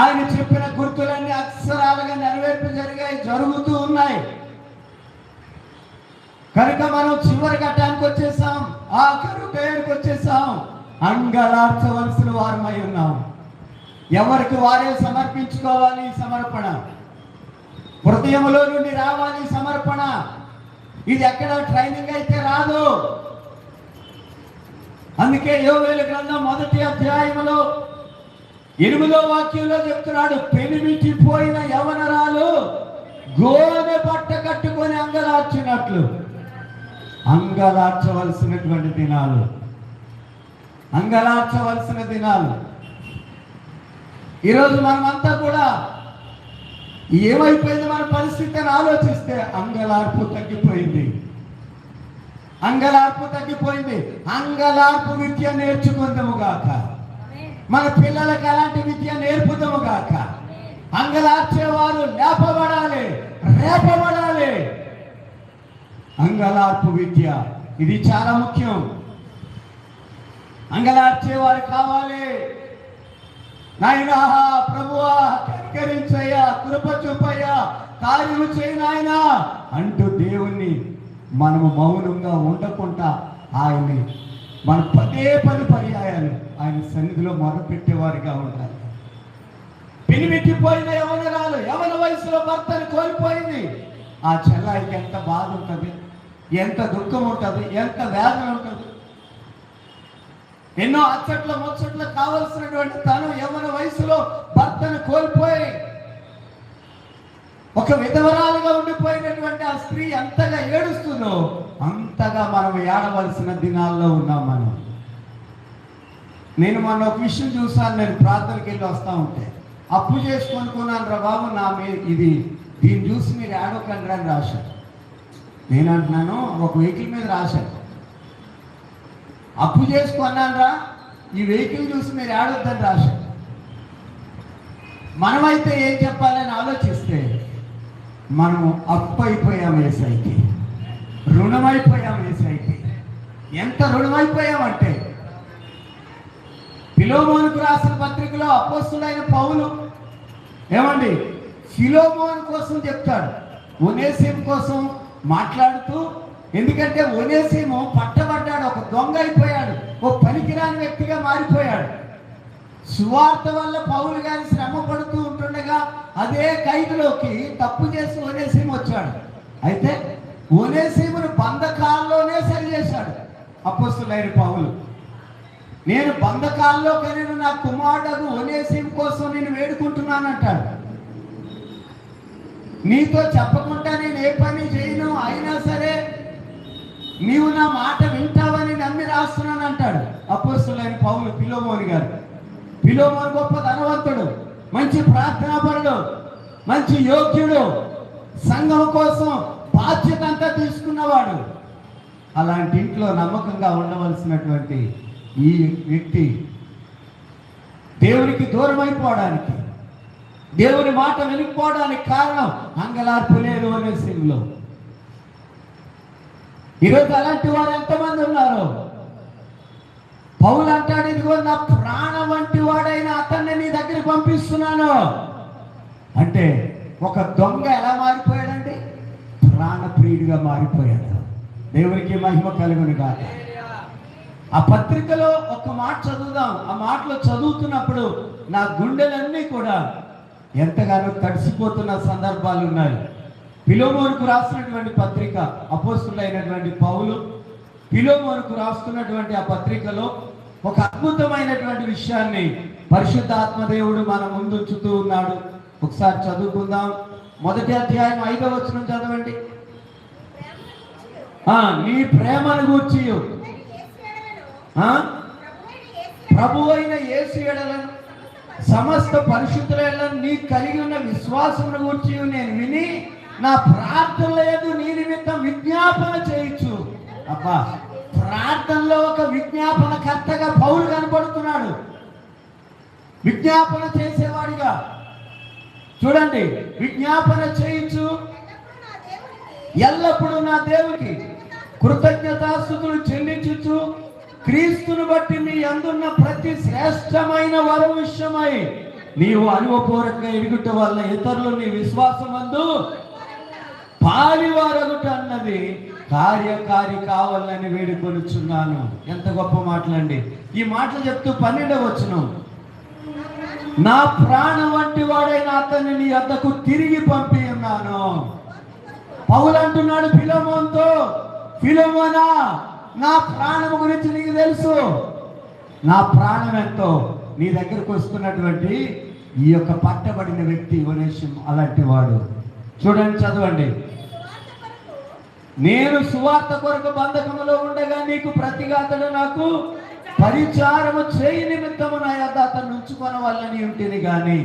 ఆయన చెప్పిన గుర్తులన్నీ అక్షరాలుగా నెరవేర్పు జరిగాయి, జరుగుతూ ఉన్నాయి. కనుక మనం చివరి ఘట్టానికి వచ్చేసాం, ఆఖరు పేరుకి వచ్చేసాం. అంగలార్చవలసిన వారమై ఉన్నాం. ఎవరికి వారే సమర్పించుకోవాలి సమర్పణ, హృదయంలో నుండి రావాలి సమర్పణ. ఇది ఎక్కడ ట్రైనింగ్ అయితే రాదు. అందుకే యోవేలు గ్రంథం 1వ అధ్యాయంలో 8వ వాక్యంలో చెప్తున్నాడు, పెనిమిటిపోయిన యవనరాలు గోనె పట్ట కట్టుకొని అంగలార్చినట్లు. అంగలార్చవలసినటువంటి దినాలు, అంగలార్చవలసిన దినాలు. ఈరోజు మనమంతా కూడా ఏమైపోయింది మన పరిస్థితి అని ఆలోచిస్తే అంగలార్పు తగ్గిపోయింది, అంగలార్పు తగ్గిపోయింది. అంగలార్పు విద్య నేర్చుకుందాము గాక, మన పిల్లలకు అలాంటి విద్య నేర్పుదాము గాక. అంగలార్చేవారు లేపబడాలి, రేపబడాలి. అంగలార్పు విద్య ఇది చాలా ముఖ్యం. అంగలార్చేవారు కావాలి. నాయనా, ప్రభువా కనికరించయ్యా, కృప చూపయ్యా, కార్యము చేయి నాయనా అంటూ దేవుణ్ణి మనము మౌనంగా ఉండకుండా ఆయన్ని మన 10 పర్యాయాలు ఆయన సన్నిధిలో మొదలుపెట్టేవారిగా ఉండాలి. పెనిమిట్టిపోయిన యవనరాలు యవన వయసులో భర్తను కోల్పోయింది. ఆ చెల్లాయికి ఎంత బాధ ఉంటుంది, ఎంత దుఃఖం ఉంటుంది, ఎంత వేదన ఉంటుంది. ఎన్నో అచ్చట్ల ముచ్చట్లు కావలసినటువంటి తను యవన వయసులో భర్తను కోల్పోయి ఒక విధవరాలుగా ఉండిపోయినటువంటి ఆ స్త్రీ ఎంతగా ఏడుస్తుందో అంతగా మనం ఏడవలసిన దినాల్లో ఉన్నాం మనం. నేను మొన్న ఒక విషయం చూసాను. నేను ప్రార్థనకి వెళ్ళి వస్తూ ఉంటే అప్పు చేసుకొనుకున్నాను రా బాబు, నా దీన్ని చూసి మీరు ఏడవకండి అని రాశారు. నేను అంటున్నాను, ఒక వెహికల్ మీద రాశారు, అప్పు చేసుకున్నాను రా, ఈ వెహికల్ చూసి మీరు ఏడవద్దని రాశారు. మనమైతే ఏం చెప్పాలని ఆలోచిస్తే మనము అప్పు అయిపోయాం యేసయ్యకి, రుణమైపోయాం యేసయ్యకి. ఎంత రుణమైపోయామంటే ఫిలోమోనుకు రాసిన పత్రికలో అపోస్తుడైన పౌలు ఏమండి ఫిలోమోను కోసం చెప్తాడు, ఒనేసిము కోసం మాట్లాడుతూ. ఎందుకంటే ఒనేసిము పట్టబడ్డాడు, ఒక దొంగ అయిపోయాడు, ఓ పనికిరాని వ్యక్తిగా మారిపోయాడు. సువార్త వల్ల పౌలు గారి శ్రమ పడుతూ ఉంటుండగా అదే ఖైదులోకి తప్పు చేసి ఒనేసిము వచ్చాడు. అయితే ఒనేసిమును బంధకాల్లోనే సరి చేశాడు అపోస్తులైన పౌలు. నేను బంధకాల్లో కలిగిన నా కుమారుడు ఒనేసిము కోసం నేను వేడుకుంటున్నానంటాడు. నీతో చెప్పకుండా నేను ఏ పని చేయను, అయినా సరే నీవు నా మాట వింటావని నమ్మి రాస్తున్నాను అంటాడు అపోస్తులైన పౌలు ఫిలోమోను గారు. ఫిలోమోను గొప్ప ధనవంతుడు, మంచి ప్రార్థనాపరుడు, మంచి యోగ్యుడు, సంఘం కోసం బాధ్యత అంతా తీసుకున్నవాడు. అలాంటి ఇంట్లో నమ్మకంగా ఉండవలసినటువంటి ఈ వ్యక్తి దేవునికి దూరం అయిపోవడానికి, దేవుని మాట వినిపోవడానికి కారణం అంగలార్పు లేదు ఒనేసిములో. ఈరోజు అలాంటి వారు ఎంతమంది ఉన్నారు? పౌలు అంటాడు, ఇదిగో నా ప్రాణం వంటి వాడైన అతన్ని నీ దగ్గర పంపిస్తున్నాను అంటే ఒక దొంగ ఎలా మారిపోయాడండి? ప్రాణప్రియుడిగా మారిపోయాడు. దేవునికి మహిమ కలుగును గాక. ఆ పత్రికలో ఒక మాట చదువుదాం. ఆ మాటలో చదువుతున్నప్పుడు నా గుండెలన్నీ కూడా ఎంతగానో తడిసిపోతున్న సందర్భాలు ఉన్నాయి. ఫిలోమోనుకు రాస్తున్నటువంటి పత్రిక, అపోస్తులైనటువంటి పౌలు ఫిలోమోనుకు రాస్తున్నటువంటి ఆ పత్రికలో ఒక అద్భుతమైనటువంటి విషయాన్ని పరిశుద్ధాత్మదేవుడు మన ముందుంచుతూ ఉన్నాడు. ఒకసారి చదువుకుందాం. 1వ అధ్యాయం 5వ వచనం చదవండి. నీ ప్రేమను గూర్చి ప్రభు అయిన యేసు ఎడలను సమస్త పరిశుద్ధుల ఎడలను నీ కలిగి ఉన్న విశ్వాసమును గూర్చి నేను విని నా ప్రార్థనల యందు నీ నిమిత్తం విజ్ఞాపన చేయొచ్చు. అబ్బా, ప్రార్థనలో ఒక విజ్ఞాపన కర్తగా పౌలు కనబడుతున్నాడు, విజ్ఞాపన చేసేవాడిగా. చూడండి, విజ్ఞాపన చేయొచ్చు, ఎల్లప్పుడూ నా దేవునికి కృతజ్ఞతాస్తుతులు చెల్లించుచు క్రీస్తును బట్టి నీ అందున్న ప్రతి శ్రేష్టమైన వరం విషయమై నీవు అనుభవపూర్వకంగా ఎదుగుట వల్ల ఇతరులు నీ విశ్వాసమందు పాలివారగుట అన్నది కార్యకారి కావాలని వేడుకొనుచున్నాను. ఎంత గొప్ప మాటలండి. ఈ మాటలు చెప్తూ 12వ వచనం, నా ప్రాణం వంటి వాడైన అతన్ని నీ వద్దకు తిరిగి పంపి ఉన్నాను. పౌలు అంటున్నాడు ఫిలోమోనుతో, ఫిలోమోనా, నా ప్రాణం గురించి నీకు తెలుసు, నా ప్రాణం ఎంతో. నీ దగ్గరకు వస్తున్నటువంటి ఈ యొక్క పట్టబడిన వ్యక్తి ఒనేసిము అలాంటి వాడు. చూడండి, చదవండి. నేను సువార్త కొరకు బంధకములో ఉండగా నీకు ప్రతిగా అతడు నాకు పరిచారము చేయి నిమిత్తము నా యొద్ద అతను ఉంచుకొన వల్లని ఉంటుంది గాని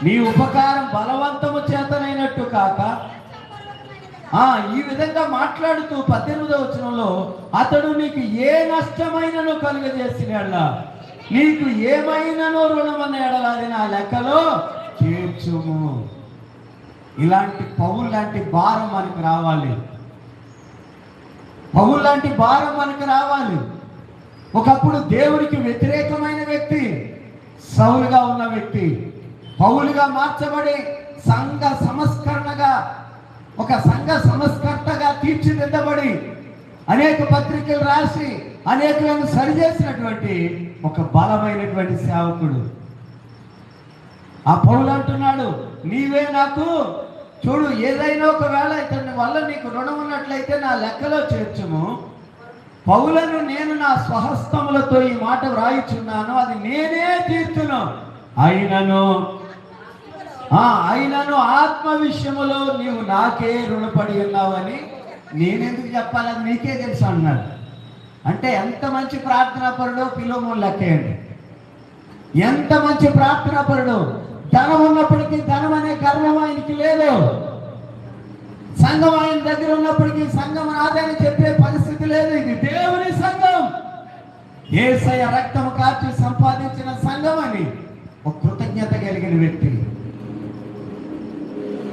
నీ ఉపకారం బలవంతము చేతనైనట్టు కాక. ఈ విధంగా మాట్లాడుతూ 18వ వచనంలో అతడు నీకు ఏ నష్టమైనను కలుగజేసిన ఎడల నీకు ఏమైనానో రుణమన్న ఎడల అది నా లెక్కలో చేర్చుము. ఇలాంటి పౌలు లాంటి భారం మనకు రావాలి. పౌలు లాంటి భారం మనకు రావాలి. ఒకప్పుడు దేవునికి వ్యతిరేకమైన వ్యక్తి, సౌలుగా ఉన్న వ్యక్తి పౌలుగా మార్చబడి సంఘ సంస్కరణగా, ఒక సంఘ సంస్కర్తగా తీర్చిదిద్దబడి అనేక పత్రికలు రాసి అనేకలను సరిచేసినటువంటి ఒక బలమైనటువంటి సేవకుడు. ఆ పౌలు అంటున్నాడు, నీవే నాకు చూడు, ఏదైనా ఒకవేళ ఇతని వల్ల నీకు రుణం ఉన్నట్లయితే నా లెక్కలో చేర్చుము. పౌలను నేను నా స్వహస్తములతో ఈ మాట వ్రాయిచున్నాను, అది నేనే తీర్చును. అయినను ఆత్మ విషయములో నీవు నాకే రుణపడి ఉన్నావని నేనెందుకు చెప్పాలి, అది నీకే తెలుసు అన్నాడు. అంటే ఎంత మంచి ప్రార్థనాపరుడో ఫిలోమోను లెక్కేయండి. ఎంత మంచి ప్రార్థనాపరుడు. ధనం ఉన్నప్పటికీ ధనం అనే గర్వం ఆయనకి లేదు. సంఘం ఆయన దగ్గర ఉన్నప్పటికీ సంఘం నాదని చెప్పే పరిస్థితి లేదు. ఇది దేవుని సంఘం, యేసయ్య రక్తము కార్చి సంపాదించిన సంఘం అని ఒక కృతజ్ఞత కలిగిన వ్యక్తి.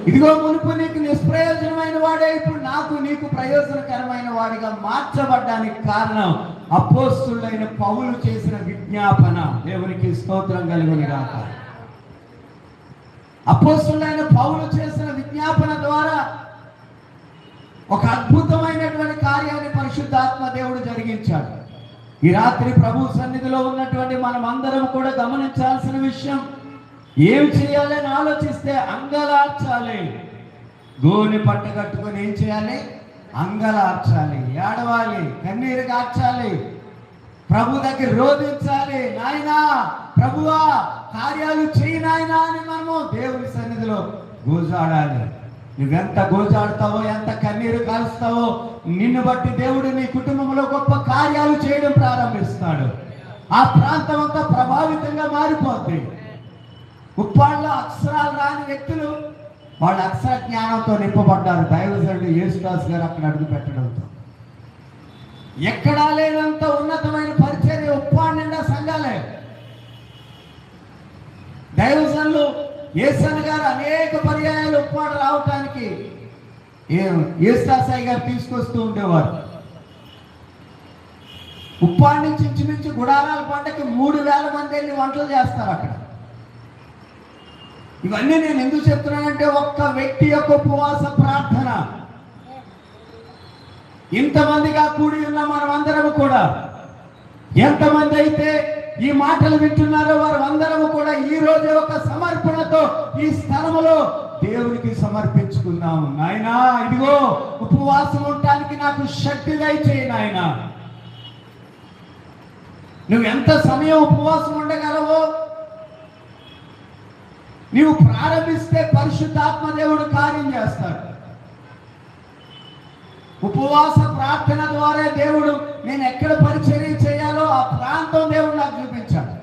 ఇదిగో మునుపు నీకు నిష్ప్రయోజనమైన వాడే ఇప్పుడు నాకు నీకు ప్రయోజనకరమైన వాడిగా మార్చబడ్డానికి కారణం అపోస్తులైన పౌలు చేసిన విజ్ఞాపన. దేవునికి స్తోత్రం కలుగును గాక. అపోస్తులైన పౌలు చేసిన విజ్ఞాపన ద్వారా ఒక అద్భుతమైనటువంటి కార్యాన్ని పరిశుద్ధాత్మ దేవుడు జరిగించాడు. ఈ రాత్రి ప్రభు సన్నిధిలో ఉన్నటువంటి మనం అందరం కూడా గమనించాల్సిన విషయం, ఏం చేయాలని ఆలోచిస్తే అంగలార్చాలి. గోని పట్ట కట్టుకొని ఏం చేయాలి? అంగలార్చాలి, ఏడవాలి, కన్నీరు కార్చాలి, ప్రభు దగ్గర రోధించాలి. నాయనా ప్రభువా కార్యాలు చేయి నాయనా అని మనము దేవుని సన్నిధిలో గోజాడాలి. నువ్వెంత గోజాడుతావో, ఎంత కన్నీరు కాలుస్తావో, నిన్ను బట్టి దేవుడు నీ కుటుంబంలో గొప్ప కార్యాలు చేయడం ప్రారంభిస్తాడు. ఆ ప్రాంతం అంతా ప్రభావితంగా మారిపోద్ది. ఉప్పాళ్ళలో అక్షరాలు రాని వ్యక్తులు వాళ్ళ అక్షర జ్ఞానంతో నింపబడ్డారు. దైవజనుడు యేసుదాస్ గారు అక్కడ అడుగు పెట్టడంతో ఎక్కడా లేనంత ఉన్నతమైన పరిచర్య ఉప్పాడు నిండా సంఘాలే. దైవజనులు యేసన్న గారు అనేక పర్యాయాలు ఉప్పాడు రావటానికి యేసుదాసయ్య గారు తీసుకొస్తూ ఉండేవారు. ఉప్పాడు నుంచి ఇంచుమించు గుడారాల పంటకి 3000 మంది వెళ్ళి వంటలు చేస్తారు అక్కడ. ఇవన్నీ నేను ఎందుకు చెప్తున్నానంటే, ఒక్క వ్యక్తి యొక్క ఉపవాస ప్రార్థన ఇంతమందిగా కూడి ఉన్న మనమందరము కూడా, ఎంతమంది అయితే ఈ మాటలు వింటున్నారో వారు అందరము కూడా ఈ రోజు ఒక సమర్పణతో ఈ స్థలములో దేవునికి సమర్పించుకున్నాము. నాయనా ఇదిగో ఉపవాసం ఉండటానికి నాకు శక్తి దయచేయి నాయనా. నువ్వు ఎంత సమయం ఉపవాసం ఉండగలవో నీవు ప్రారంభిస్తే పరిశుద్ధాత్మ దేవుడు కార్యం చేస్తాడు. ఉపవాస ప్రార్థన ద్వారా దేవుడు నేను ఎక్కడ పరిచర్య చేయాలో ఆ ప్రాంతం దేవుడు నాకు చూపించాడు.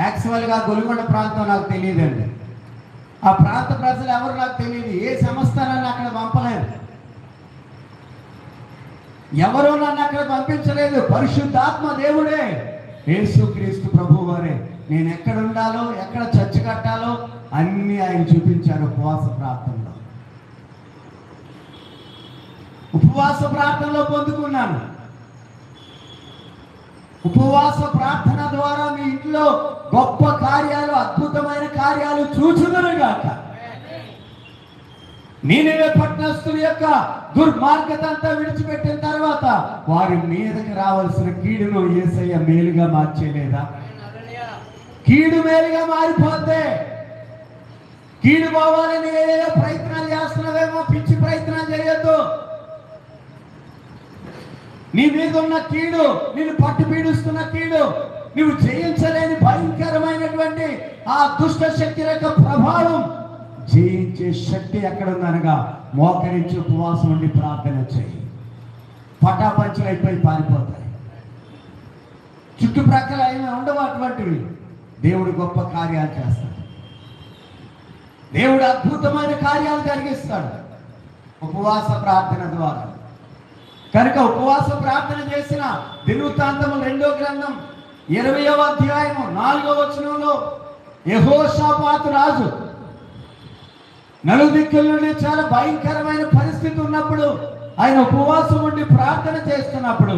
యాక్చువల్గా గొలుగొండ ప్రాంతం నాకు తెలియదండి. ఆ ప్రాంత ప్రజలు ఎవరు నాకు తెలియదు. ఏ సంస్థ నన్ను అక్కడ పంపలేదు, ఎవరో నన్ను అక్కడ పంపించలేదు. పరిశుద్ధాత్మ దేవుడే, యేసుక్రీస్తు ప్రభు వారే నేను ఎక్కడ ఉండాలో, ఎక్కడ చర్చ కట్టాలో అన్నీ ఆయన చూపించారు. ఉపవాస ప్రార్థనలో, ఉపవాస ప్రార్థనలో పొందుకున్నాను. ఉపవాస ప్రార్థన ద్వారా మీ ఇంట్లో గొప్ప కార్యాలు, అద్భుతమైన కార్యాలు చూచుదురుగాక. నీనెవే పట్టణస్థుల యొక్క దుర్మార్గత అంతా విడిచిపెట్టిన తర్వాత వారి మీదకి రావాల్సిన కీడును యేసయ్య మేలుగా మార్చేలేదా? కీడు మేలుగా మారిపోతే, కీడు పోవాలని ఏదో ప్రయత్నాలు చేస్తున్నావేమో, పిచ్చి ప్రయత్నాలు చేయొద్దు. నీ మీద ఉన్న కీడు, నిన్ను పట్టు పీడిస్తున్న కీడు, నువ్వు జయించలేని భయంకరమైనటువంటి ఆ దుష్ట శక్తి యొక్క ప్రభావం జయించే శక్తి ఎక్కడుందనగా మోకరించి ఉపవాసం ఉండి ప్రార్థన చేయి. పటాపంచలు అయిపోయి పారిపోతాయి. చుట్టుప్రక్కల అయినా ఉండవు అటువంటివి. దేవుడు గొప్ప కార్యాలు చేస్తాడు. దేవుడు అద్భుతమైన కార్యాలు జరిగిస్తాడు ఉపవాస ప్రార్థన ద్వారా. కనుక ఉపవాస ప్రార్థన చేసిన దినవృత్తాంతము 2వ గ్రంథం 20వ అధ్యాయము 4వ వచనంలో యెహోషాపాతు రాజు నలుదిక్కుల నుండి చాలా భయంకరమైన పరిస్థితి ఉన్నప్పుడు ఆయన ఉపవాసం ఉండి ప్రార్థన చేస్తున్నప్పుడు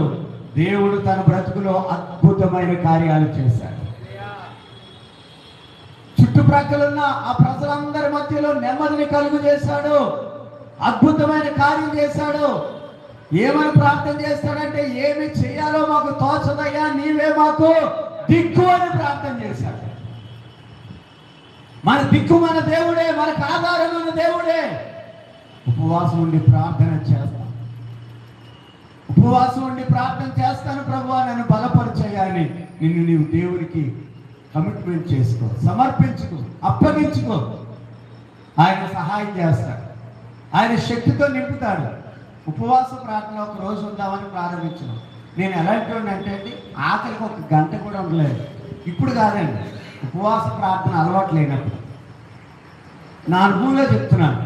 దేవుడు తన బ్రతుకులో అద్భుతమైన కార్యాలు చేశాడు. చుట్టుప్రక్కలున్న ఆ ప్రజలందరి మధ్యలో నెమ్మదిని కలుగు చేశాడు. అద్భుతమైన కార్యం చేశాడు. ఏమని ప్రార్థన చేస్తాడంటే, ఏమి చేయాలో మాకు తోచదయ్యా, నీవే మాకు దిక్కు అని ప్రార్థన చేశాడు. మన దిక్కు మన దేవుడే, మనకు ఆధారం మన దేవుడే. ఉపవాసం ఉండి ప్రార్థన చేస్తాను, ఉపవాసం ఉండి ప్రార్థన చేస్తాను ప్రభువా, నన్ను బలపరిచేయాలని నిన్ను నీవు దేవునికి కమిట్మెంట్ చేసుకో, సమర్పించుకో, అప్పగించుకో. ఆయన సహాయం చేస్తాడు, ఆయన శక్తితో నింపుతాడు. ఉపవాస ప్రార్థన ఒక రోజు ఉందామని ప్రారంభించాను. నేను ఎలాంటి అంటే అండి, ఆఖరికి 1 గంట కూడా ఉండలేదు. ఇప్పుడు కాదండి, ఉపవాస ప్రార్థన అలవాటు లేనప్పుడు. నా అనుభవంలో చెప్తున్నాను.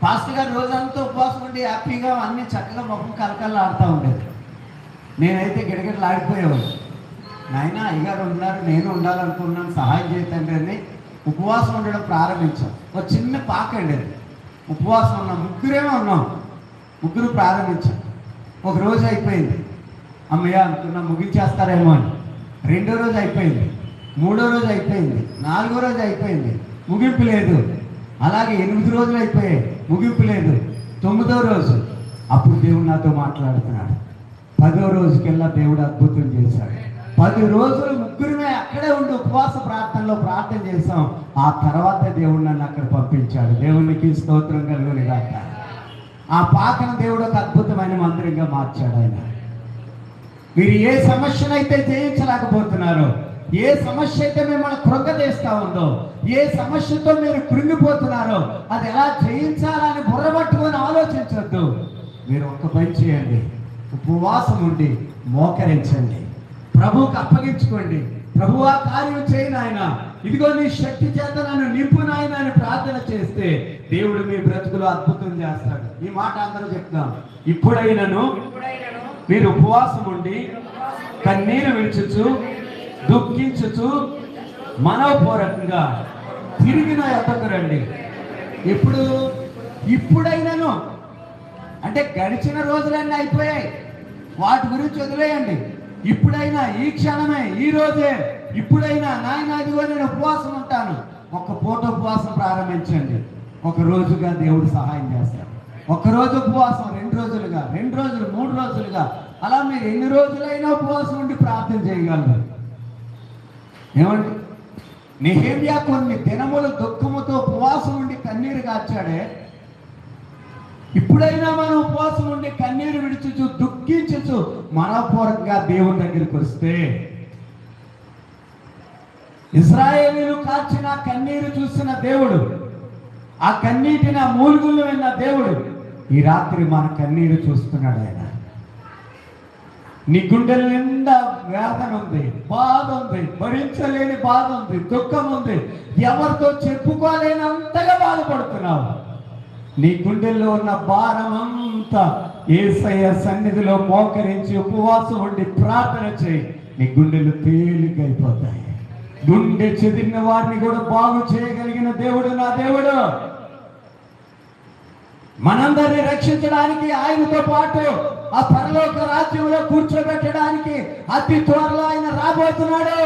పాస్టర్ గారు రోజంతా ఉపవాసం ఉండి హ్యాపీగా అన్ని చక్కగా మొహం కలకల్లాడుతూ ఉండేది. నేనైతే గిడగిడలు ఆడిపోయేవాడు. నాయన అయ్యగారు ఉన్నారు, నేను ఉండాలనుకున్నాను, సహాయం చేయతండి అని ఉపవాసం ఉండడం ప్రారంభించాం. ఒక చిన్న పాక అండి అది. ఉపవాసం ఉన్నాం, ముగ్గురేమో ఉన్నాం. ముగ్గురు ప్రారంభించాం. ఒక రోజు అయిపోయింది, అమ్మయ్య అనుకున్నా ముగించేస్తారేమో అని. రెండో రోజు అయిపోయింది, మూడో రోజు అయిపోయింది, నాలుగో రోజు అయిపోయింది, ముగింపు లేదు. అలాగే 8 రోజులు అయిపోయాయి, ముగింపు లేదు. 9వ రోజు అప్పుడు దేవుడు నాతో మాట్లాడుతున్నాడు. 10వ రోజుకెల్లా దేవుడు అద్భుతం చేశాడు. 10 రోజులు ముగ్గురమే అక్కడే ఉండి ఉపవాస ప్రార్థనలో ప్రార్థన చేశాం. ఆ తర్వాత దేవుడు నన్ను అక్కడ పంపించాడు. దేవునికి స్తోత్రం కలుగును గాక. ఆ పాకన దేవుడు ఒక అద్భుతమైన మందిరంగా మార్చాడు ఆయన. మీరు ఏ సమస్యనైతే జయించలేకపోతున్నారో, ఏ సమస్య అయితే మిమ్మల్ని కృంగదీస్తా ఉందో, ఏ సమస్యతో మీరు కృంగిపోతున్నారో అది ఎలా జయించాలని బుర్రబట్టుకొని ఆలోచించొద్దు. మీరు ఒక పని చేయండి, ఉపవాసం ఉండి మోకరించండి, ప్రభువుకి అప్పగించుకోండి. ప్రభువా కార్యం చేయను ఆయన, ఇదిగో నీ శక్తి చేత నన్ను నింపు నాయన అని ప్రార్థన చేస్తే దేవుడు మీ బ్రతుకులో అద్భుతం చేస్తాడు. ఈ మాట అందరూ చెప్తాం. ఇప్పుడైనను మీరు ఉపవాసం ఉండి కన్నీరు విడిచుచు దుఃఖించుచు మనోపూర్వకంగా తిరిగి నా యొద్దకు రండి. ఇప్పుడైనను అంటే గడిచిన రోజులన్నీ అయిపోయాయి, వాటి గురించి వదిలేయండి. ఇప్పుడైనా, ఈ క్షణమే, ఈ రోజే, ఇప్పుడైనా నాయన ఇదిగో నేను ఉపవాసం ఉంటాను. ఒక పూట ఉపవాసం ప్రారంభించండి. ఒక రోజుగా దేవుడు సహాయం చేస్తాడు. ఒక రోజు ఉపవాసం, 2 రోజులుగా, 2 రోజులు, 3 రోజులుగా, అలా మీరు ఎన్ని రోజులైనా ఉపవాసం ఉండి ప్రార్థన చేయగలరు. ఏమండి, నెహెమ్యా కొన్ని దినములు దుఃఖముతో ఉపవాసం ఉండి కన్నీరు కార్చాడే. ఇప్పుడైనా మనం ఉపవాసం ఉండి కన్నీరు విడిచుచు దుఃఖించుచు మనపూర్వకంగా దేవుని దగ్గరికి వస్తే, ఇశ్రాయేలీయులు కార్చిన కన్నీరు చూసిన దేవుడు, ఆ కన్నీటిని, ఆ మూలుగులు విన్న దేవుడు ఈ రాత్రి మన కన్నీరు చూస్తున్నాడు. ఆయన నీ గుండెల నిండా వేదన ఉంది, బాధ ఉంది, భరించలేని బాధ ఉంది, దుఃఖం ఉంది, ఎవరితో చెప్పుకోలేనంతగా బాధపడుతున్నావు. నీ గుండెల్లో ఉన్న భారం అంతా యేసయ్య సన్నిధిలో మోకరించి ఉపవాసం ఉండి ప్రార్థన చేయి. నీ గుండెలు తేలికైపోతాయి. గుండె చెదిరిన వారిని కూడా బాగు చేయగలిగిన దేవుడు నా దేవుడు. మనందరినీ రక్షించడానికి, ఆయనతో పాటు ఆ పరలోక రాజ్యంలో కూర్చోబెట్టడానికి అతి త్వరలో ఆయన రాబోతున్నాడు.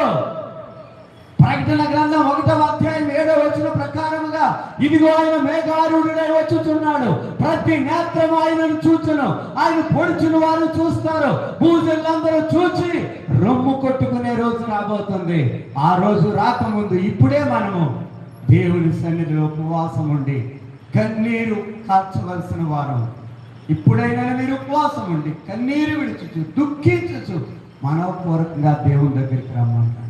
ప్రకటన గ్రంథం 1వ అధ్యాయం 7వ వచనం ప్రకారముగా ఇదిగో ఆయన మేఘారూఢుడై వచ్చుచున్నాడు, ప్రతి నేత్రం ఆయనను చూచును, ఆయన పొడుచున వారు చూస్తారు, భూజనులందరూ చూచి రొమ్ము కొట్టుకునే రోజు రాబోతుంది. ఆ రోజు రాకముందు ఇప్పుడే మనము దేవుని సన్నిధిలో ఉపవాసం ఉండి కన్నీరు కార్చవలసిన వారం. ఇప్పుడైనా మీరు ఉపవాసం ఉండి కన్నీరు విడిచుచు దుఃఖించుచు మనపూర్వకంగా దేవుని దగ్గరికి రమ్మంటారు.